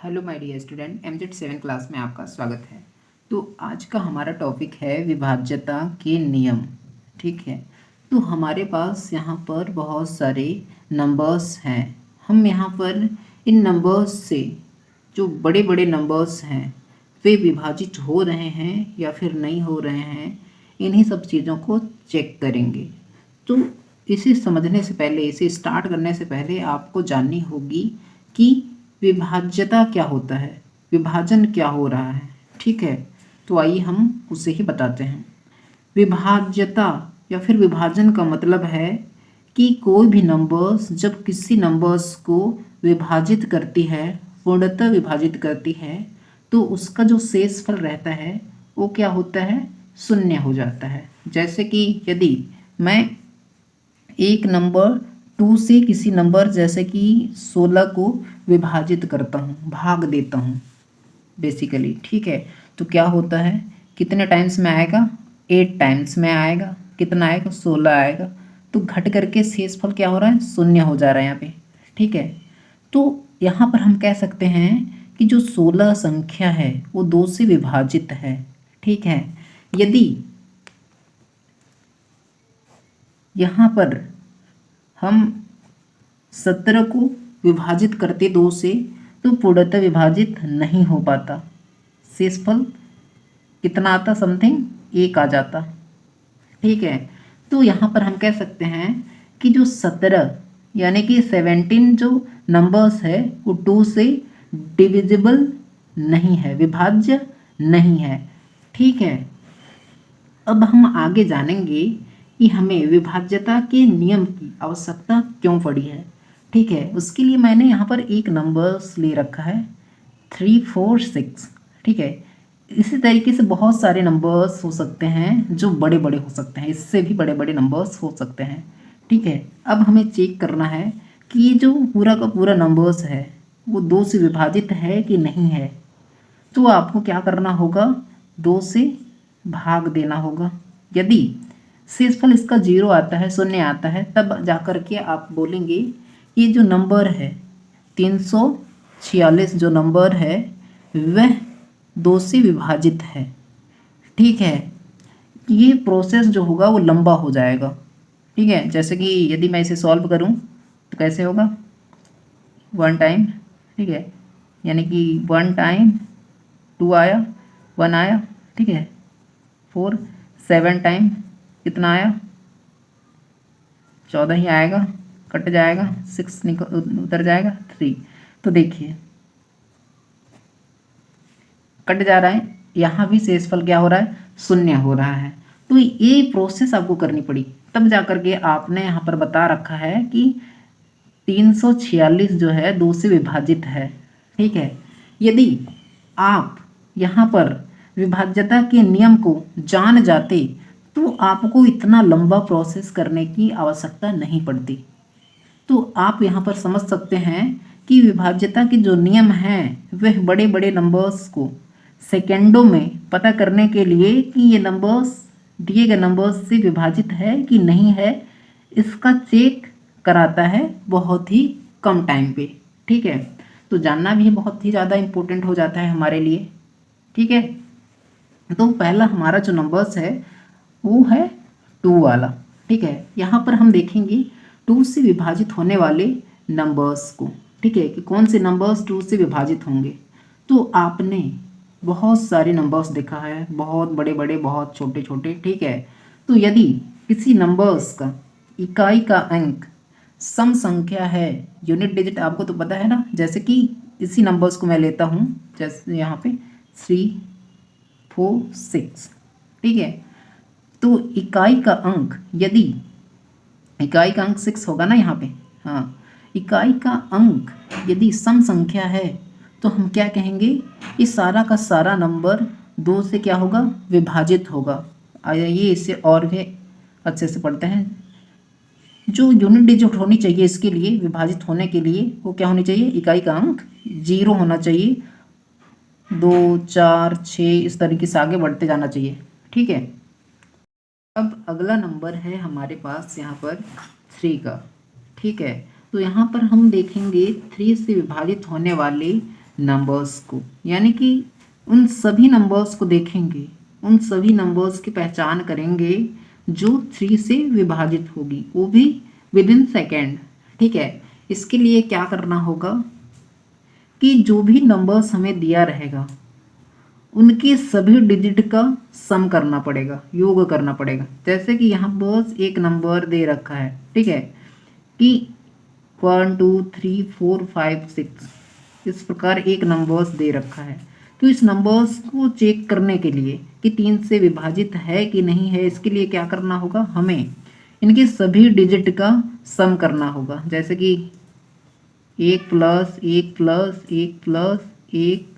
Hello my dear student, MZ7 class में आपका स्वागत है। तो आज का हमारा टॉपिक है विभाज्यता के नियम। ठीक है, तो हमारे पास यहाँ पर बहुत सारे नंबर्स हैं। हम यहाँ पर इन नंबर्स से जो बड़े बड़े नंबर्स हैं वे विभाजित हो रहे हैं या फिर नहीं हो रहे हैं, इन्हीं सब चीज़ों को चेक करेंगे। तो इसे समझने से पहले, इसे स्टार्ट करने से पहले आपको जाननी होगी कि विभाज्यता क्या होता है, विभाजन क्या हो रहा है। ठीक है, तो आइए हम उसे ही बताते हैं। विभाज्यता या फिर विभाजन का मतलब है कि कोई भी नंबर्स जब किसी नंबर्स को विभाजित करती है, पूर्णतः विभाजित करती है, तो उसका जो शेषफल रहता है वो क्या होता है, शून्य हो जाता है। जैसे कि यदि मैं एक नंबर 2 से किसी नंबर जैसे कि 16 को विभाजित करता हूँ, भाग देता हूँ बेसिकली। ठीक है, तो क्या होता है, कितने टाइम्स में आएगा, 8 टाइम्स में आएगा। कितना आएगा, 16 आएगा। तो घट करके शेषफल क्या हो रहा है, शून्य हो जा रहा है यहाँ पे। ठीक है, तो यहाँ पर हम कह सकते हैं कि जो 16 संख्या है वो 2 से विभाजित है। ठीक है, यदि यहाँ पर हम 17 को विभाजित करते 2 से, तो पूर्णतः विभाजित नहीं हो पाता। शेषफल कितना आता, समथिंग 1 आ जाता। ठीक है, तो यहाँ पर हम कह सकते हैं कि जो 17 यानी कि 17 जो नंबर्स है वो 2 से डिविजिबल नहीं है, विभाज्य नहीं है। ठीक है, अब हम आगे जानेंगे कि हमें विभाज्यता के नियम की आवश्यकता क्यों पड़ी है। ठीक है, उसके लिए मैंने यहाँ पर एक नंबर्स ले रखा है 3, 4, 6। ठीक है, इसी तरीके से बहुत सारे नंबर्स हो सकते हैं जो बड़े बड़े हो सकते हैं, इससे भी बड़े बड़े नंबर्स हो सकते हैं। ठीक है, अब हमें चेक करना है कि ये जो पूरा का पूरा नंबर्स है वो 2 से विभाजित है कि नहीं है। तो आपको क्या करना होगा, 2 से भाग देना होगा। यदि शेषफल इसका 0 आता है, शून्य आता है, तब जाकर के आप बोलेंगे ये जो नंबर है 346 जो नंबर है वह 2 से विभाजित है। ठीक है, ये प्रोसेस जो होगा वो लंबा हो जाएगा। ठीक है, जैसे कि यदि मैं इसे सॉल्व करूं तो कैसे होगा, 1 टाइम। ठीक है, यानी कि 1 टाइम 2 आया, 1 आया। ठीक है, 4, 7 टाइम कितना आया, 14 ही आएगा, कट जाएगा, 6 निकल उतर जाएगा, 3। तो देखिए कट जा रहा है, यहाँ भी शेषफल क्या हो रहा है, शून्य हो रहा है। तो ये प्रोसेस आपको करनी पड़ी, तब जाकर के आपने यहाँ पर बता रखा है कि 346 जो है 2 से विभाजित है। ठीक है, यदि आप यहाँ पर विभाज्यता के नियम को जान जाते तो आपको इतना लंबा प्रोसेस करने की आवश्यकता नहीं पड़ती। तो आप यहाँ पर समझ सकते हैं कि विभाज्यता के जो नियम हैं वह बड़े बड़े नंबर्स को सेकेंडों में पता करने के लिए कि ये नंबर्स दिए गए नंबर्स से विभाजित है कि नहीं है, इसका चेक कराता है बहुत ही कम टाइम पे। ठीक है, तो जानना भी बहुत ही ज़्यादा इम्पोर्टेंट हो जाता है हमारे लिए। ठीक है, तो पहला हमारा जो नंबर्स है वो है 2 वाला। ठीक है, यहाँ पर हम देखेंगे 2 से विभाजित होने वाले नंबर्स को। ठीक है, कि कौन से नंबर्स 2 से विभाजित होंगे। तो आपने बहुत सारे नंबर्स देखा है, बहुत बड़े बड़े, बहुत छोटे छोटे। ठीक है, तो यदि किसी नंबर्स का इकाई का अंक सम संख्या है, यूनिट डिजिट आपको तो पता है ना, जैसे कि इसी नंबर्स को मैं लेता हूँ, जैसे यहाँ पे 3, 4, 6। ठीक है, तो इकाई का अंक, यदि इकाई का अंक 6 होगा ना यहाँ पे, हाँ, इकाई का अंक यदि सम संख्या है तो हम क्या कहेंगे, ये सारा का सारा नंबर 2 से क्या होगा, विभाजित होगा। आइए इसे और भी अच्छे से पढ़ते हैं। जो यूनिट डिजिट होनी चाहिए इसके लिए, विभाजित होने के लिए, वो क्या होनी चाहिए, इकाई का अंक 0 होना चाहिए। 2, 4, 6 इस तरीके से आगे बढ़ते जाना चाहिए। ठीक है, अब अगला नंबर है हमारे पास यहाँ पर 3 का। ठीक है, तो यहाँ पर हम देखेंगे 3 से विभाजित होने वाले नंबर्स को, यानी कि उन सभी नंबर्स को देखेंगे, उन सभी नंबर्स की पहचान करेंगे जो 3 से विभाजित होगी, वो भी विद इन सेकेंड। ठीक है, इसके लिए क्या करना होगा कि जो भी नंबर्स हमें दिया रहेगा उनके सभी डिजिट का सम करना पड़ेगा, योग करना पड़ेगा। जैसे कि यहाँ बस एक नंबर दे रखा है, ठीक है, कि 1 2 3 4 5 6, इस प्रकार एक नंबर्स दे रखा है। तो इस नंबर्स को चेक करने के लिए कि 3 से विभाजित है कि नहीं है, इसके लिए क्या करना होगा, हमें इनके सभी डिजिट का सम करना होगा। जैसे कि 1 plus 1 plus 1 plus 1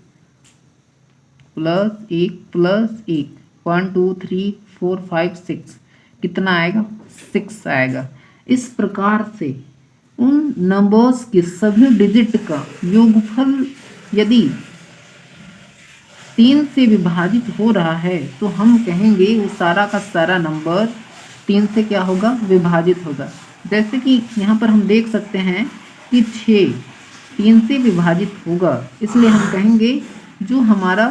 plus 1 plus 1, 1 2 3 4 5 6, कितना आएगा, 6 आएगा। इस प्रकार से उन नंबर्स के सभी डिजिट का योगफल यदि 3 से विभाजित हो रहा है तो हम कहेंगे वो सारा का सारा नंबर 3 से क्या होगा, विभाजित होगा। जैसे कि यहाँ पर हम देख सकते हैं कि 6 3 से विभाजित होगा, इसलिए हम कहेंगे जो हमारा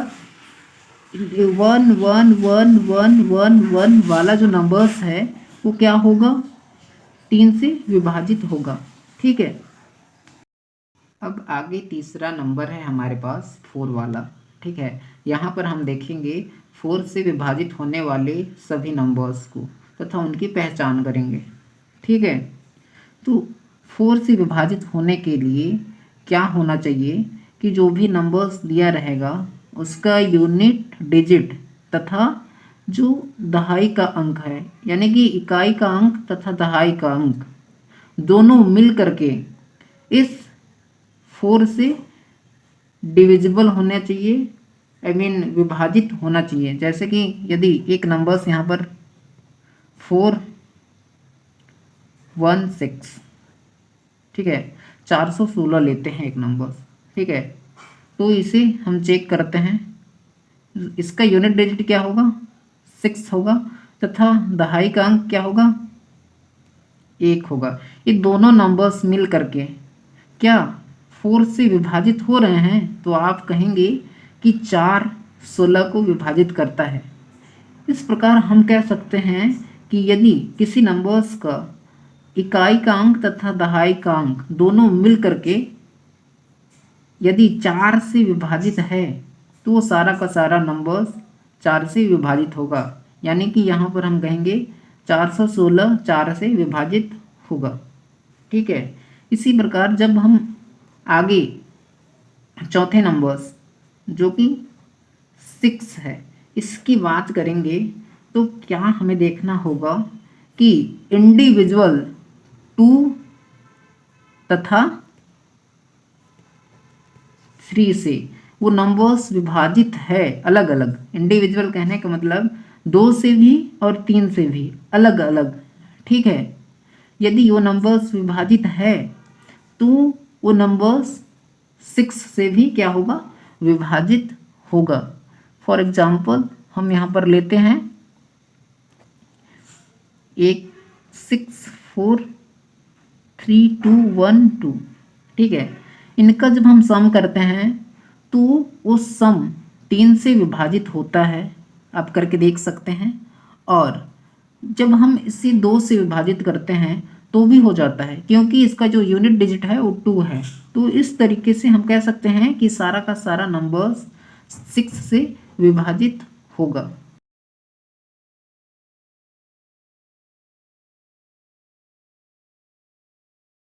1 1 1 1 1 1 वाला जो नंबर्स है वो क्या होगा, 3 से विभाजित होगा। ठीक है, अब आगे तीसरा नंबर है हमारे पास 4 वाला। ठीक है, यहाँ पर हम देखेंगे 4 से विभाजित होने वाले सभी नंबर्स को तथा उनकी पहचान करेंगे। ठीक है, तो 4 से विभाजित होने के लिए क्या होना चाहिए कि जो भी नंबर्स दिया रहेगा उसका यूनिट डिजिट तथा जो दहाई का अंक है, यानी कि इकाई का अंक तथा दहाई का अंक दोनों मिल करके इस 4 से डिविजिबल होना चाहिए, विभाजित होना चाहिए। जैसे कि यदि एक नंबर्स यहाँ पर 4 1 6, ठीक है, 416 लेते हैं एक नंबर। ठीक है, तो इसे हम चेक करते हैं, इसका यूनिट डिजिट क्या होगा, 6 होगा तथा दहाई का अंक क्या होगा, 1 होगा। ये दोनों नंबर्स मिल करके क्या 4 से विभाजित हो रहे हैं, तो आप कहेंगे कि 4 16 को विभाजित करता है। इस प्रकार हम कह सकते हैं कि यदि किसी नंबर्स का इकाई का अंक तथा दहाई का अंक दोनों मिल करके यदि 4 से विभाजित है तो वो सारा का सारा नंबर्स 4 से विभाजित होगा, यानी कि यहाँ पर हम कहेंगे 416 4 से विभाजित होगा। ठीक है, इसी प्रकार जब हम आगे चौथे नंबर्स जो कि 6 है इसकी बात करेंगे तो क्या हमें देखना होगा कि इंडिविजुअल 2 तथा 3 से वो नंबर्स विभाजित है अलग अलग। इंडिविजुअल कहने का मतलब 2 से भी और 3 से भी अलग अलग। ठीक है, यदि वो नंबर्स विभाजित है तो वो नंबर्स 6 से भी क्या होगा, विभाजित होगा। फॉर एग्जाम्पल हम यहाँ पर लेते हैं 1 6 4 3 2 1 2। ठीक है, इनका जब हम सम करते हैं तो वो सम 3 से विभाजित होता है, आप करके देख सकते हैं। और जब हम इसे 2 से विभाजित करते हैं तो भी हो जाता है, क्योंकि इसका जो यूनिट डिजिट है वो 2 है। तो इस तरीके से हम कह सकते हैं कि सारा का सारा नंबर्स 6 से विभाजित होगा।